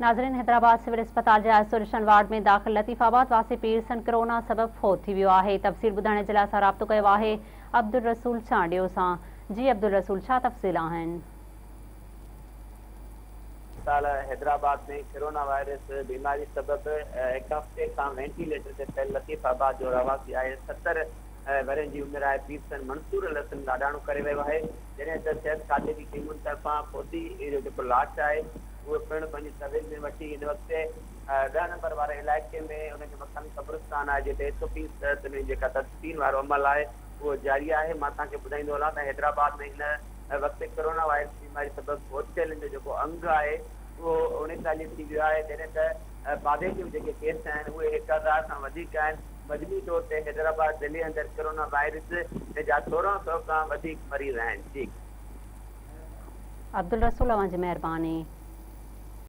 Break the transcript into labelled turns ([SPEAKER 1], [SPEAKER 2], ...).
[SPEAKER 1] नाज़रीन, हैदराबाद सिविल अस्पताल जे isolation ward में दाख़िल लतीफ़ाबाद वासी पीर सन कोरोना सबब फौत थी वियो आहे। तफ़सील ॿुधाइण जे लाइ असां राब्तो कयो आहे अब्दुल रसूल चांडियो सां। जी अब्दुल रसूल, छा तफ़सील आहिनि?
[SPEAKER 2] साल हैदराबाद में कोरोना वायरस बीमारी सबब एक हफ़्ते खां वेंटिलेटर ते पियल लतीफ़ाबाद जो रवासी आहे 70 वरनि जी उमिरि आहे पीर सन मंसूर लसन लाॾाणो करे वियो आहे। जॾहिं त सिहत खाते जी टीमुनि तरफ़ां फौती जो जेको लाश आहे उहो पिणु पंहिंजी तवील में वठी इन वक़्तु 10 नंबर वारे इलाइक़े में उनजे मकानी क़ब्रिस्तान आहे जिते 120 में जेका तदफ़ीन वारो अमल आहे उहो जारी आहे। मां तव्हांखे ॿुधाईंदो हलां त हैदराबाद में हिन वक़्तु कोरोना वायरस बीमारी सबब फौत थियल जो जेको अंग आहे वो 39 थी वियो आहे। जॾहिं त पॉजिटिव जेके केस आहिनि उहे 1000 खां वधीक आहिनि। मजमूई तौर ते हैदराबाद दिल्ली अंदरि कोरोना वायरस जा 1600 खां वधीक मरीज़ आहिनि। जी
[SPEAKER 1] अब्दुल रसूल, अवां जी महिरबानी।